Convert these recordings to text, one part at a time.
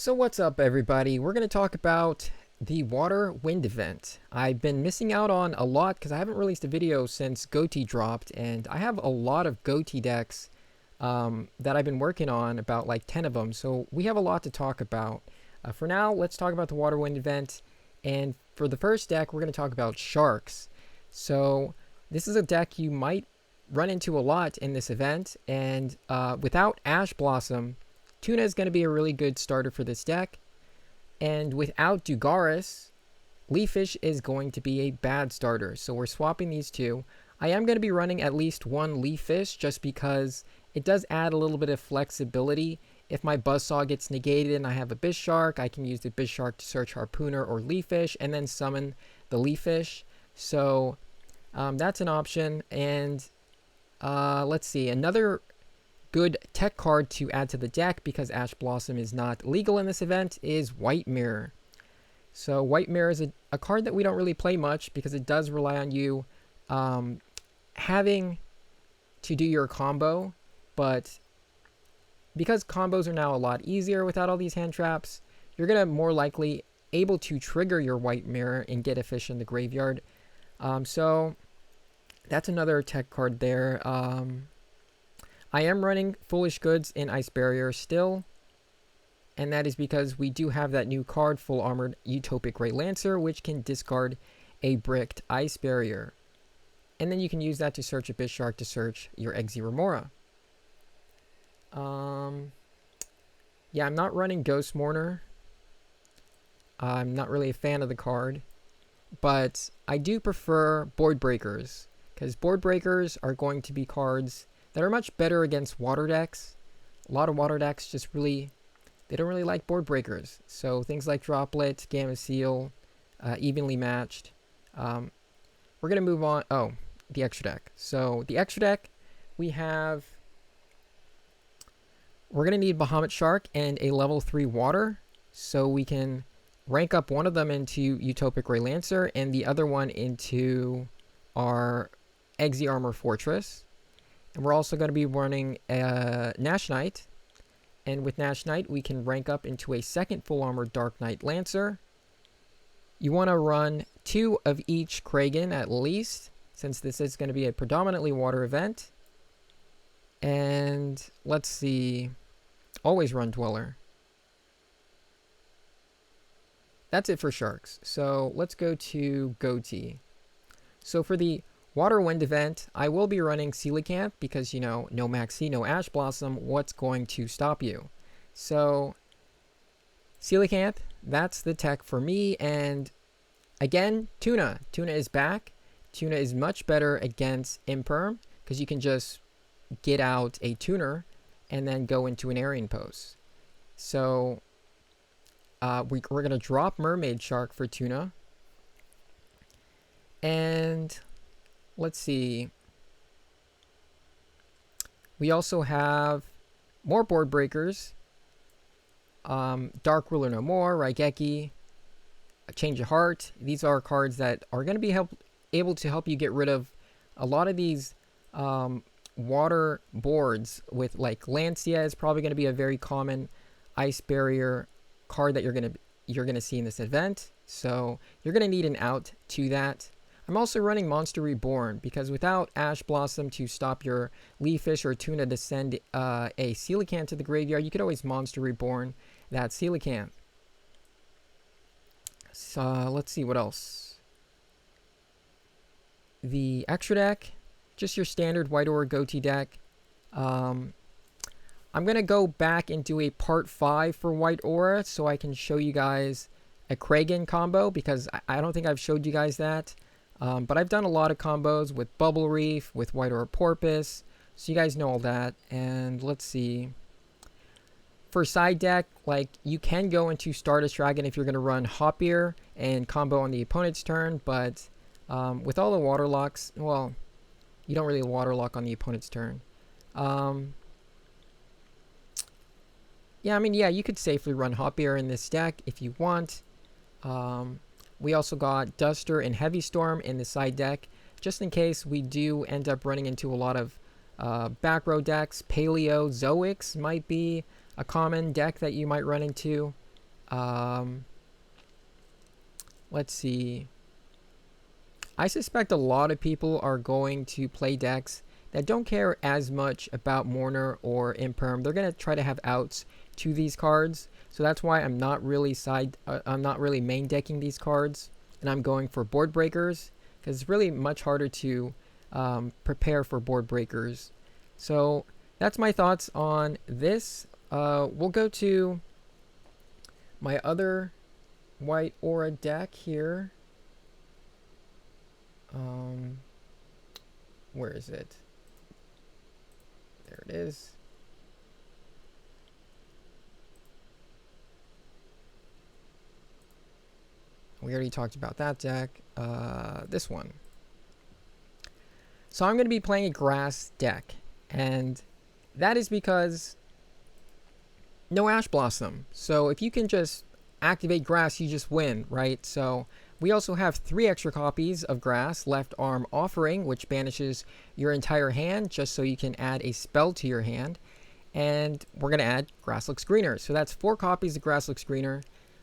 So what's up, everybody? We're going to talk about the water wind event. I've been missing out on a lot because I haven't released a video since Ghoti dropped, and I have a lot of Ghoti decks that I've been working on, about like 10 of them, so we have a lot to talk about. For now, let's talk about the water wind event, and for the first deck, we're going to talk about Sharks. So this is a deck you might run into a lot in this event, and without Ash Blossom, Tuna is going to be a really good starter for this deck. And without Dugaris, Leaffish is going to be a bad starter. So we're swapping these two. I am going to be running at least one Leaffish just because it does add a little bit of flexibility. If my Buzzsaw gets negated and I have a Bishark, I can use the Bishark to search Harpooner or Leaffish and then summon the Leaffish. So that's an option. And let's see, another good tech card to add to the deck, because Ash Blossom is not legal in this event, is White Mirror. So White Mirror is a card that we don't really play much because it does rely on you having to do your combo, but because combos are now a lot easier without all these hand traps, you're going to more likely able to trigger your White Mirror and get a fish in the graveyard. So that's another tech card there. I am running Foolish Goods in Ice Barrier still, and that is because we do have that new card, Full Armored Utopic Great Lancer, which can discard a bricked Ice Barrier. And then you can use that to search a Bishark to search your Eggsy Remora. Yeah, I'm not running Ghost Mourner. I'm not really a fan of the card, but I do prefer Board Breakers, because Board Breakers are going to be cards that are much better against water decks. A lot of water decks just they don't really like Board Breakers. So things like Droplet, Gamma Seal, Evenly Matched. We're going to move on. Oh, the extra deck. So the extra deck, we're going to need Bahamut Shark and a level 3 water, so we can rank up one of them into Utopic Great Lancer and the other one into our Eggsy Armor Fortress. And we're also going to be running Nash Knight. And with Nash Knight, we can rank up into a second Full Armored Dark Knight Lancer. You want to run 2 of each Kragan at least, since this is going to be a predominantly water event. And let's see, always run Dweller. That's it for Sharks. So let's go to Ghoti. So for the Water Wind event, I will be running Coelacanth because, you know, no Maxi, no Ash Blossom, what's going to stop you? So, Coelacanth, that's the tech for me, and again, Tuna. Tuna is back. Tuna is much better against Imperm because you can just get out a Tuner and then go into an Aryan Post. So, we're going to drop Mermaid Shark for Tuna. And let's see. We also have more Board Breakers. Dark Ruler No More, Raigeki, Change of Heart. These are cards that are going to be able to help you get rid of a lot of these water boards. With like Lancia is probably going to be a very common Ice Barrier card that you're going to see in this event. So you're going to need an out to that. I'm also running Monster Reborn because without Ash Blossom to stop your Leaffish or Tuna to send a Coelacanth to the graveyard, you could always Monster Reborn that Coelacanth. So let's see what else. The extra deck, just your standard White Aura Ghoti deck. I'm going to go back and do a part 5 for White Aura so I can show you guys a Kragan combo, because I don't think I've showed you guys that. But I've done a lot of combos with Bubble Reef, with White Aura Porpoise, so you guys know all that. And let's see. For side deck, like, you can go into Stardust Dragon if you're going to run Hopier and combo on the opponent's turn, but with all the water locks, well, you don't really water lock on the opponent's turn. Yeah, I mean, yeah, you could safely run Hopier in this deck if you want. We also got Duster and Heavy Storm in the side deck, just in case we do end up running into a lot of back row decks. Paleo Zoix might be a common deck that you might run into. Um, let's see. I suspect a lot of people are going to play decks that don't care as much about Mourner or Imperm. They're going to try to have outs to these cards. So that's why I'm not really main decking these cards, and I'm going for board breakers, because it's really much harder to prepare for board breakers. So that's my thoughts on this. We'll go to my other white aura deck here. Where is it? There it is. We already talked about that deck. This one. So I'm going to be playing a grass deck, and that is because no Ash Blossom. So if you can just activate grass, you just win, right? So we also have 3 extra copies of grass. Left Arm Offering, which banishes your entire hand just so you can add a spell to your hand. And we're going to add Grass Looks Greener. So that's 4 copies of Grass Looks Greener.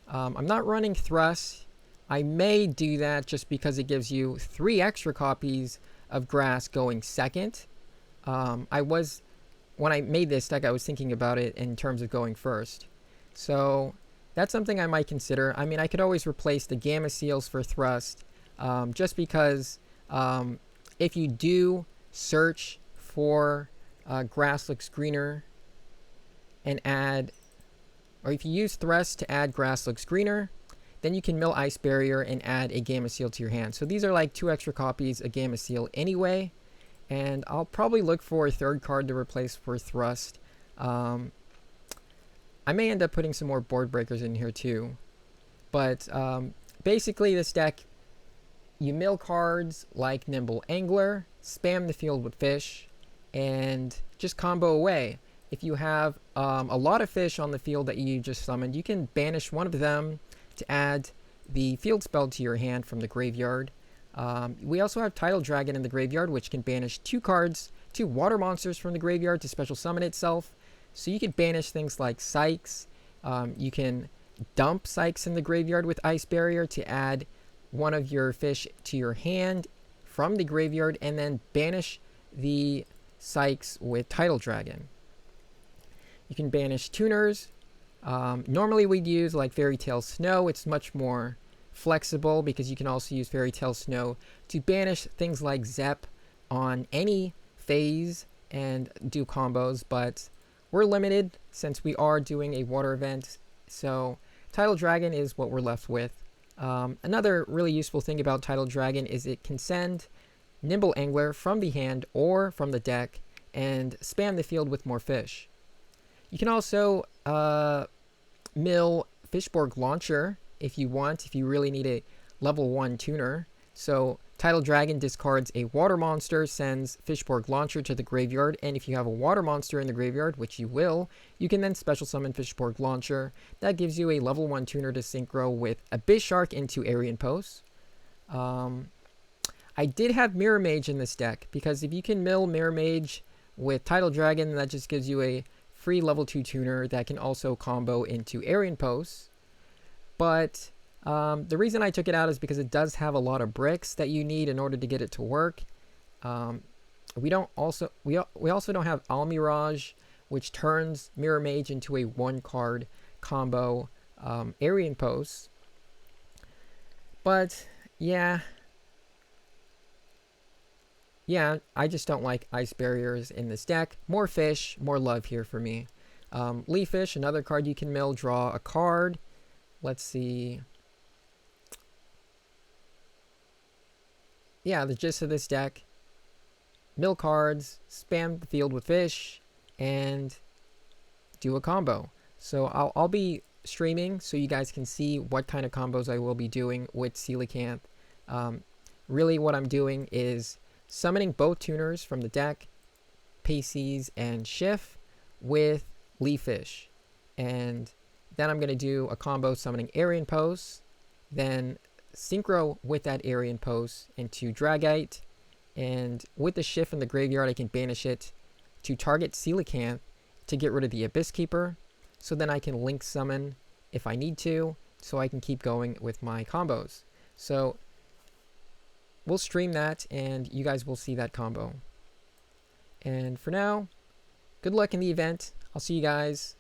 I'm not running Thrust. I may do that just because it gives you 3 extra copies of grass going second. When I made this deck, I was thinking about it in terms of going first. So that's something I might consider. I mean, I could always replace the Gamma Seals for Thrust, just because if you do search for Grass Looks Greener and add, or if you use Thrust to add Grass Looks Greener, then you can mill Ice Barrier and add a Gamma Seal to your hand. So these are like 2 extra copies of Gamma Seal anyway, and I'll probably look for a 3rd card to replace for Thrust. I may end up putting some more board breakers in here too. But basically this deck, you mill cards like Nimble Angler, spam the field with fish, and just combo away. If you have a lot of fish on the field that you just summoned, you can banish one of them to add the field spell to your hand from the graveyard. We also have Tidal Dragon in the graveyard, which can banish 2 water monsters from the graveyard to special summon itself. So you can banish things like Sykes. You can dump Sykes in the graveyard with Ice Barrier to add one of your fish to your hand from the graveyard, and then banish the Sykes with Tidal Dragon. You can banish tuners. Normally we'd use like Fairy Tale Snow. It's much more flexible because you can also use Fairy Tale Snow to banish things like Zep on any phase and do combos, but we're limited since we are doing a water event, so Tidal Dragon is what we're left with. Another really useful thing about Tidal Dragon is it can send Nimble Angler from the hand or from the deck and spam the field with more fish. You can also mill Fishborg Launcher if you want, if you really need a level 1 tuner. So Tidal Dragon discards a water monster, sends Fishborg Launcher to the graveyard, and if you have a water monster in the graveyard, which you will, you can then special summon Fishborg Launcher. That gives you a level 1 tuner to synchro with Abyss Shark into Aryan Post. I did have Mirror Mage in this deck, because if you can mill Mirror Mage with Tidal Dragon, that just gives you a free level 2 tuner that can also combo into Aryan Post. But the reason I took it out is because it does have a lot of bricks that you need in order to get it to work. We also don't have Almirage, which turns Mirror Mage into a 1-card combo Aryan Post. But yeah, I just don't like Ice Barriers in this deck. More fish, more love here for me. Leaf Fish, another card you can mill, draw a card. Let's see. Yeah, the gist of this deck: mill cards, spam the field with fish, and do a combo. So I'll be streaming so you guys can see what kind of combos I will be doing with Coelacanth. Really what I'm doing is summoning both tuners from the deck, Pacey's and Schiff, with Leaf Fish. And then I'm going to do a combo summoning Aryan Post, then synchro with that Aryan Post into Dragite, and with the Schiff in the graveyard I can banish it to target Coelacanth to get rid of the Abyss Keeper, so then I can link summon if I need to, so I can keep going with my combos. So we'll stream that and you guys will see that combo. And for now, good luck in the event. I'll see you guys